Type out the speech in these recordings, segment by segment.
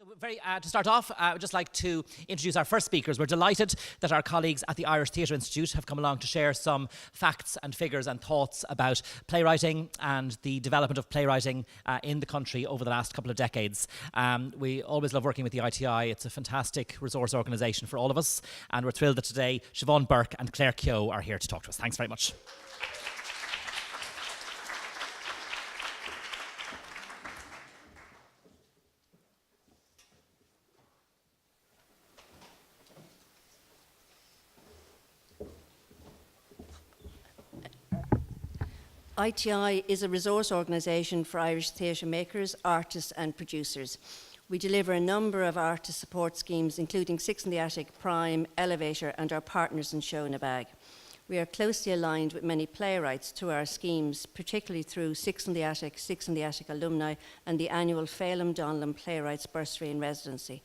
To start off, I would just like to introduce our first speakers. We're delighted that our colleagues at the Irish Theatre Institute have come along to share some facts and figures and thoughts about playwriting and the development of playwriting in the country over the last couple of decades. We always love working with the ITI. It's a fantastic resource organisation for all of us, and we're thrilled that today Siobhán Bourke and Keogh are here to talk to us. Thanks very much. ITI is a resource organisation for Irish theatre makers, artists and producers. We deliver a number of artist support schemes, including Six in the Attic, Prime, Elevator and our partners in Show in a Bag. We are closely aligned with many playwrights through our schemes, particularly through Six in the Attic Alumni and the annual Phelim Donlan Playwrights Bursary and Residency.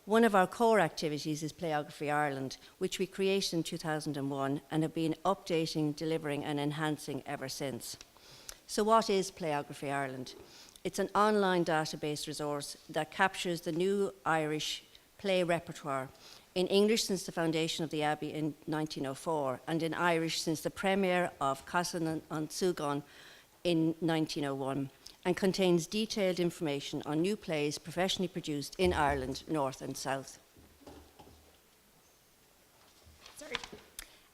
One of our core activities is Playography Ireland, which we created in 2001 and have been updating, delivering and enhancing ever since. So what is Playography Ireland? It's an online database resource that captures the new Irish play repertoire, in English since the foundation of the Abbey in 1904 and in Irish since the premiere of Casan an Sugan in 1901. And contains detailed information on new plays professionally produced in Ireland, North and South.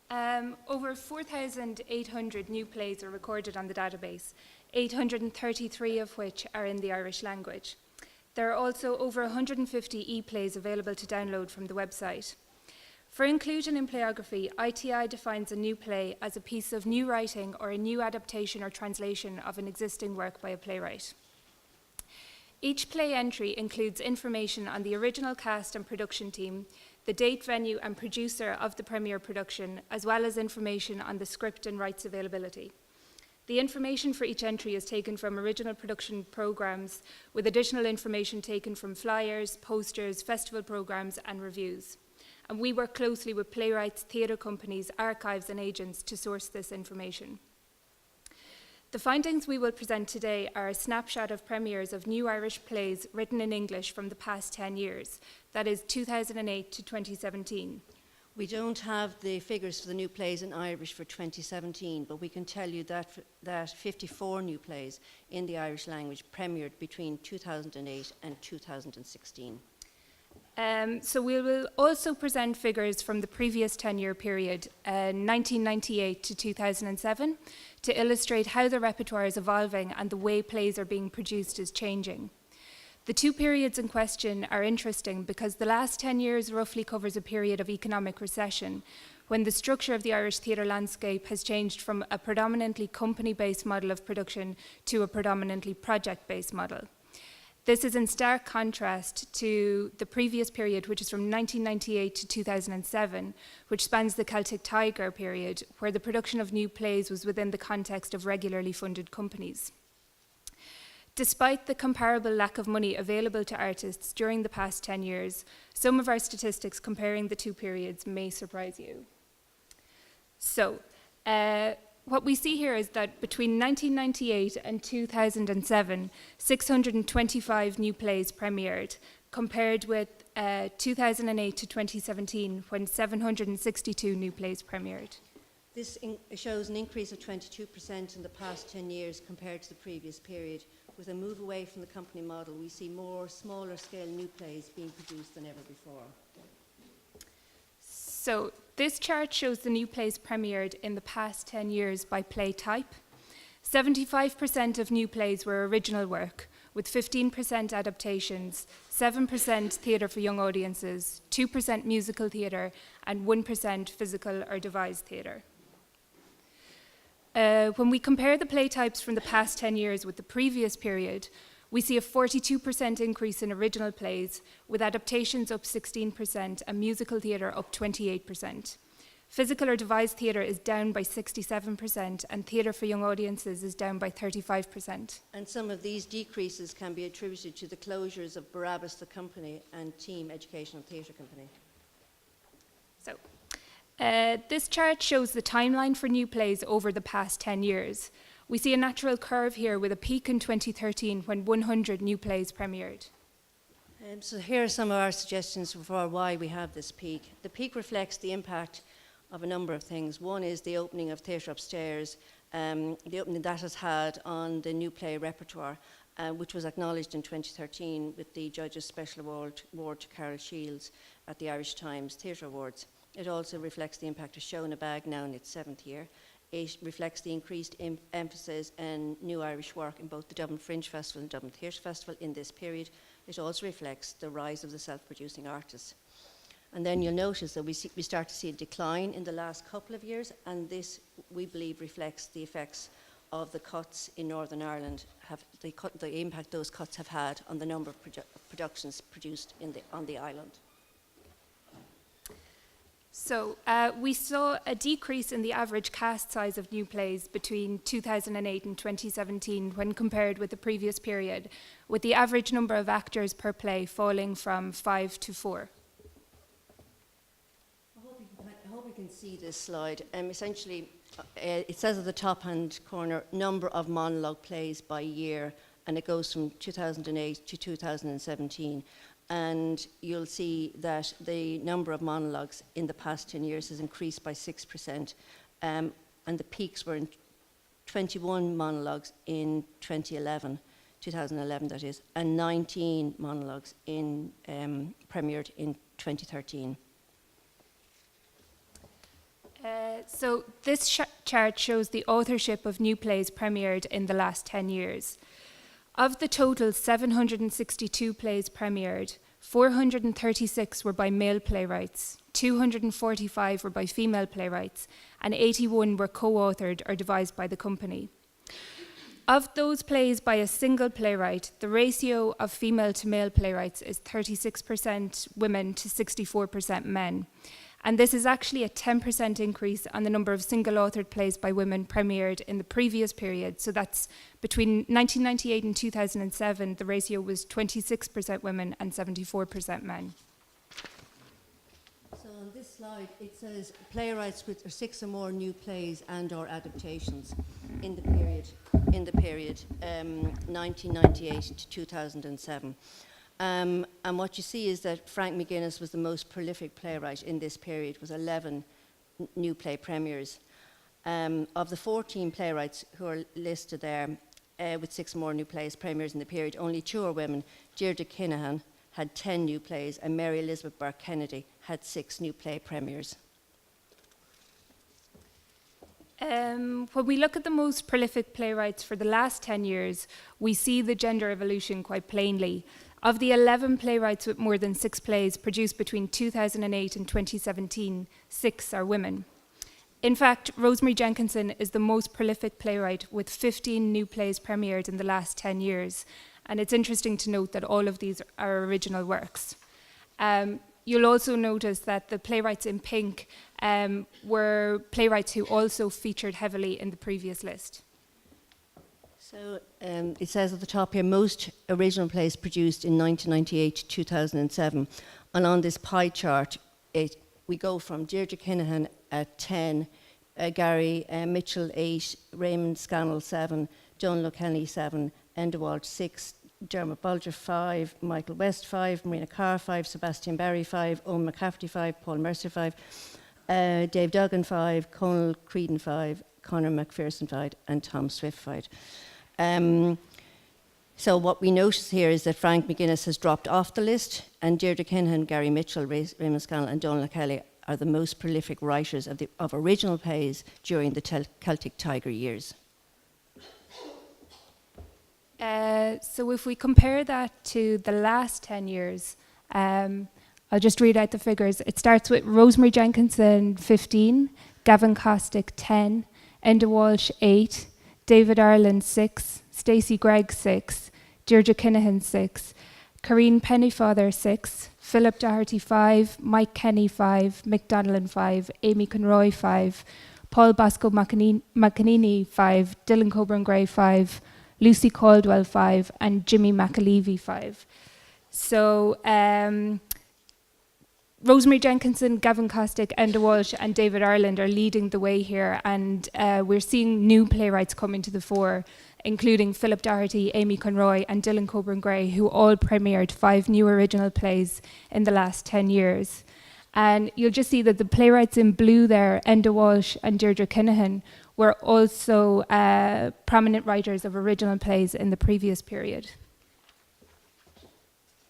Over 4,800 new plays are recorded on the database, 833 of which are in the Irish language. There are also over 150 e-plays available to download from the website. For inclusion in Playography, ITI defines a new play as a piece of new writing or a new adaptation or translation of an existing work by a playwright. Each play entry includes information on the original cast and production team, the date, venue and producer of the premiere production, as well as information on the script and rights availability. The information for each entry is taken from original production programmes, with additional information taken from flyers, posters, festival programmes and reviews. And we work closely with playwrights, theatre companies, archives and agents to source this information. The findings we will present today are a snapshot of premieres of new Irish plays written in English from the past 10 years, that is 2008 to 2017. We don't have the figures for the new plays in Irish for 2017, but we can tell you that 54 new plays in the Irish language premiered between 2008 and 2016. So we will also present figures from the previous 10-year period, 1998 to 2007, to illustrate how the repertoire is evolving and the way plays are being produced is changing. The two periods in question are interesting because the last 10 years roughly covers a period of economic recession, when the structure of the Irish theatre landscape has changed from a predominantly company-based model of production to a predominantly project-based model. This is in stark contrast to the previous period, which is from 1998 to 2007, which spans the Celtic Tiger period, where the production of new plays was within the context of regularly funded companies. Despite the comparable lack of money available to artists during the past 10 years, some of our statistics comparing the two periods may surprise you. So, what we see here is that between 1998 and 2007, 625 new plays premiered, compared with 2008 to 2017, when 762 new plays premiered. This shows an increase of 22% in the past 10 years compared to the previous period. With a move away from the company model, we see more smaller scale new plays being produced than ever before. So this chart shows the new plays premiered in the past 10 years by play type. 75% of new plays were original work, with 15% adaptations, 7% theatre for young audiences, 2% musical theatre, and 1% physical or devised theatre. When we compare the play types from the past 10 years with the previous period, we see a 42% increase in original plays, with adaptations up 16% and musical theatre up 28%. Physical or devised theatre is down by 67% and theatre for young audiences is down by 35%. And some of these decreases can be attributed to the closures of Barabbas the Company and Team Educational Theatre Company. So, this chart shows the timeline for new plays over the past 10 years. We see a natural curve here with a peak in 2013 when 100 new plays premiered. So here are some of our suggestions for why we have this peak. The peak reflects the impact of a number of things. One is the opening of Theatre Upstairs, the opening that has had on the new play repertoire, which was acknowledged in 2013 with the Judges' Special Award to Carol Shields at the Irish Times Theatre Awards. It also reflects the impact of Show in a Bag now in its 7th year. It reflects the increased emphasis in new Irish work in both the Dublin Fringe Festival and Dublin Theatre Festival in this period. It also reflects the rise of the self-producing artists. And then you'll notice that we start to see a decline in the last couple of years, and this, we believe, reflects the effects of the cuts in Northern Ireland, the impact those cuts have had on the number of productions produced on the island. So we saw a decrease in the average cast size of new plays between 2008 and 2017 when compared with the previous period, with the average number of actors per play falling from 5 to 4. I hope you can see this slide. Essentially, it says at the top-hand corner, number of monologue plays by year, and it goes from 2008 to 2017. And you'll see that the number of monologues in the past 10 years has increased by 6%. And the peaks were in 21 monologues in 2011 that is, and 19 monologues premiered in 2013. So this chart shows the authorship of new plays premiered in the last 10 years. Of the total 762 plays premiered, 436 were by male playwrights, 245 were by female playwrights, and 81 were co-authored or devised by the company. Of those plays by a single playwright, the ratio of female to male playwrights is 36% women to 64% men. And this is actually a 10% increase on the number of single-authored plays by women premiered in the previous period. So that's between 1998 and 2007, the ratio was 26% women and 74% men. So on this slide, it says playwrights with 6 or more new plays and/or adaptations in the period 1998 to 2007. And what you see is that Frank McGuinness was the most prolific playwright in this period, with 11 new play premieres. Of the 14 playwrights who are listed there with 6 more new plays premieres in the period, only 2 are women. Deirdre Kinahan had 10 new plays, and Mary Elizabeth Burke Kennedy had 6 new play premieres. When we look at the most prolific playwrights for the last 10 years, we see the gender evolution quite plainly. Of the 11 playwrights with more than 6 plays produced between 2008 and 2017, 6 are women. In fact, Rosemary Jenkinson is the most prolific playwright with 15 new plays premiered in the last 10 years. And it's interesting to note that all of these are original works. You'll also notice that the playwrights in pink were playwrights who also featured heavily in the previous list. So it says at the top here, most original plays produced in 1998 to 2007. And on this pie chart, we go from Deirdre Kinahan at 10, Gary Mitchell 8, Raymond Scannell 7, John Lokenny 7, Enda Walsh 6, Dermot Bulger 5, Michael West 5, Marina Carr 5, Sebastian Barry 5, Owen McCafferty 5, Paul Mercer 5, Dave Duggan 5, Conal Creedon 5, Conor McPherson 5, and Tom Swift 5. So what we notice here is that Frank McGuinness has dropped off the list, and Deirdre Kinahan, Gary Mitchell, Raymond Scannell, and Donal Kelly are the most prolific writers of original plays during the Celtic Tiger years. So if we compare that to the last 10 years, I'll just read out the figures. It starts with Rosemary Jenkinson 15, Gavin Costick 10, Enda Walsh 8, David Ireland 6, Stacey Gregg 6, Deirdre Kinahan 6, Corrine Pennyfather 6, Philip Doherty 5, Mike Kenny 5, Mick Donnellan 5, Amy Conroy 5, Paul Bosco McAnini 5, Dylan Coburn-Gray 5, Lucy Caldwell 5, and Jimmy McAlevey 5. So Rosemary Jenkinson, Gavin Costick, Enda Walsh and David Ireland are leading the way here, and we're seeing new playwrights coming to the fore, including Philip Doherty, Amy Conroy and Dylan Coburn-Gray, who all premiered 5 new original plays in the last 10 years. And you'll just see that the playwrights in blue there, Enda Walsh and Deirdre Kinahan, were also prominent writers of original plays in the previous period.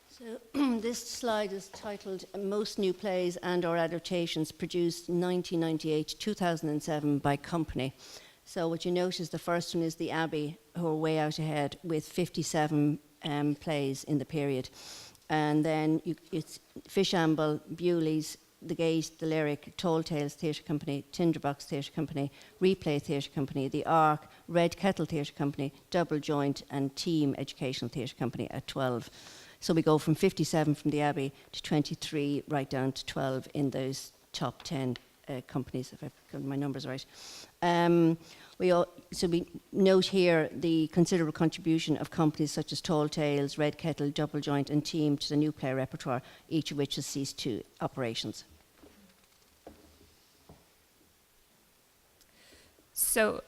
So this slide is titled Most New Plays and or Adaptations Produced 1998 to 2007 by Company. So what you notice, the first one is the Abbey, who are way out ahead with 57 plays in the period. And then it's Fishamble, Bewley's, The Gate, The Lyric, Tall Tales Theatre Company, Tinderbox Theatre Company, Replay Theatre Company, The Ark, Red Kettle Theatre Company, Double Joint and Team Educational Theatre Company at 12. So we go from 57 from the Abbey to 23 right down to 12 in those top 10 companies, if I've got my numbers right. So we note here the considerable contribution of companies such as Tall Tales, Red Kettle, Double Joint and Team to the new play repertoire, each of which has ceased to operations. So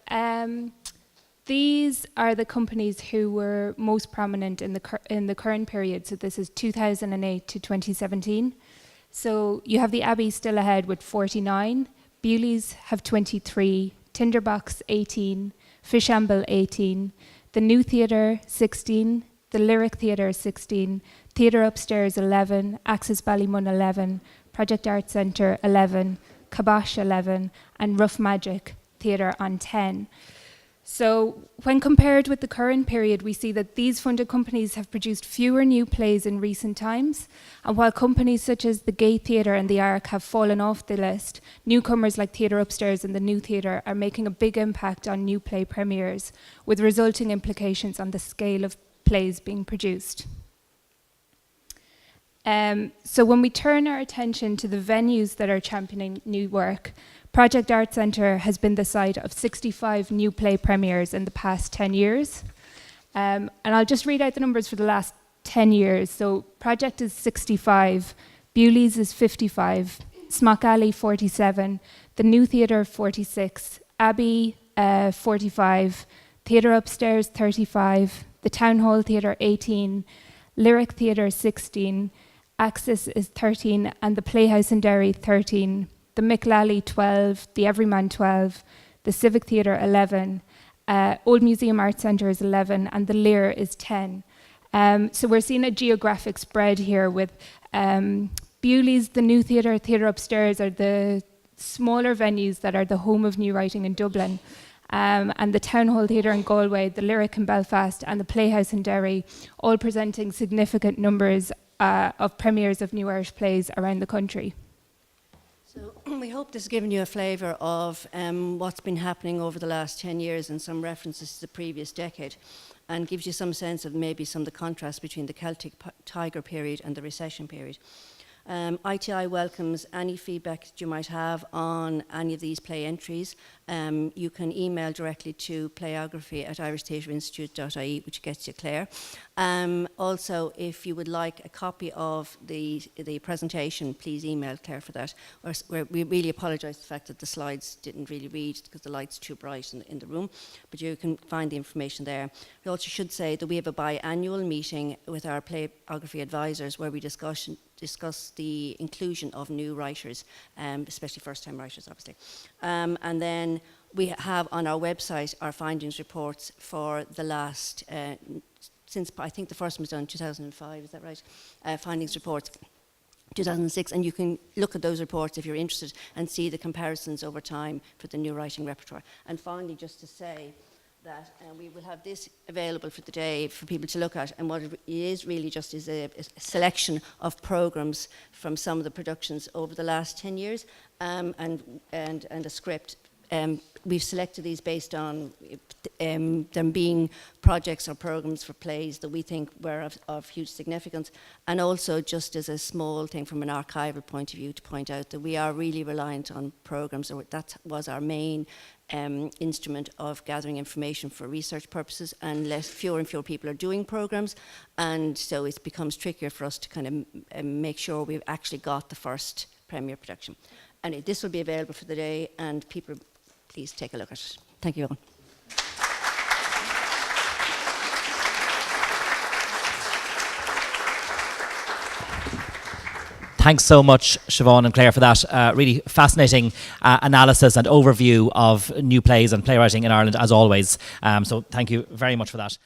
these are the companies who were most prominent in the current period. So this is 2008 to 2017. So you have the Abbey still ahead with 49, Bewley's have 23, Tinderbox 18, Fishamble 18, the New Theatre 16, the Lyric Theatre 16, Theatre Upstairs 11, Access Ballymun 11, Project Art Centre 11, Kibosh 11, and Rough Magic Theatre on 10. So when compared with the current period, we see that these funded companies have produced fewer new plays in recent times. And while companies such as the Gay Theatre and the Ark have fallen off the list, newcomers like Theatre Upstairs and the New Theatre are making a big impact on new play premieres, with resulting implications on the scale of plays being produced. So when we turn our attention to the venues that are championing new work, Project Art Centre has been the site of 65 new play premieres in the past 10 years. And I'll just read out the numbers for the last 10 years. So Project is 65, Bewley's is 55, Smock Alley 47, the New Theatre 46, Abbey 45, Theatre Upstairs 35, the Town Hall Theatre 18, Lyric Theatre 16, Axis is 13, and the Playhouse in Derry 13. The Micklally 12, the Everyman 12, the Civic Theatre 11, Old Museum Art Centre is 11, and the Lear is 10. So we're seeing a geographic spread here with Bewley's, the New Theatre, Theatre Upstairs are the smaller venues that are the home of new writing in Dublin. And the Town Hall Theatre in Galway, the Lyric in Belfast, and the Playhouse in Derry, all presenting significant numbers of premieres of new Irish plays around the country. So we hope this has given you a flavour of what's been happening over the last 10 years and some references to the previous decade, and gives you some sense of maybe some of the contrast between the Celtic Tiger period and the recession period. ITI welcomes any feedback that you might have on any of these play entries. You can email directly to playography@irishtheatreinstitute.ie, which gets you Claire. Also, if you would like a copy of the presentation, please email Claire for that. We really apologise for the fact that the slides didn't really read because the light's too bright in the room, but you can find the information there. We also should say that we have a biannual meeting with our playography advisors where we discuss the inclusion of new writers, especially first-time writers, obviously. And then we have on our website our findings reports for the last, since I think the first one was done in 2005, is that right? Findings reports. 2006, and you can look at those reports if you're interested and see the comparisons over time for the new writing repertoire. And finally, just to say that we will have this available for the day for people to look at, and what it is really just is a selection of programs from some of the productions over the last 10 years, and a script we've selected these based on them being projects or programs for plays that we think were of huge significance, and also just as a small thing from an archival point of view to point out that we are really reliant on programs, or that was our main instrument of gathering information for research purposes, and fewer and fewer people are doing programs, and so it becomes trickier for us to kind of make sure we've actually got the first premiere production. And this will be available for the day, and people, please take a look at it. Thank you all. Thanks so much, Siobhán and Claire, for that really fascinating analysis and overview of new plays and playwriting in Ireland, as always. So thank you very much for that.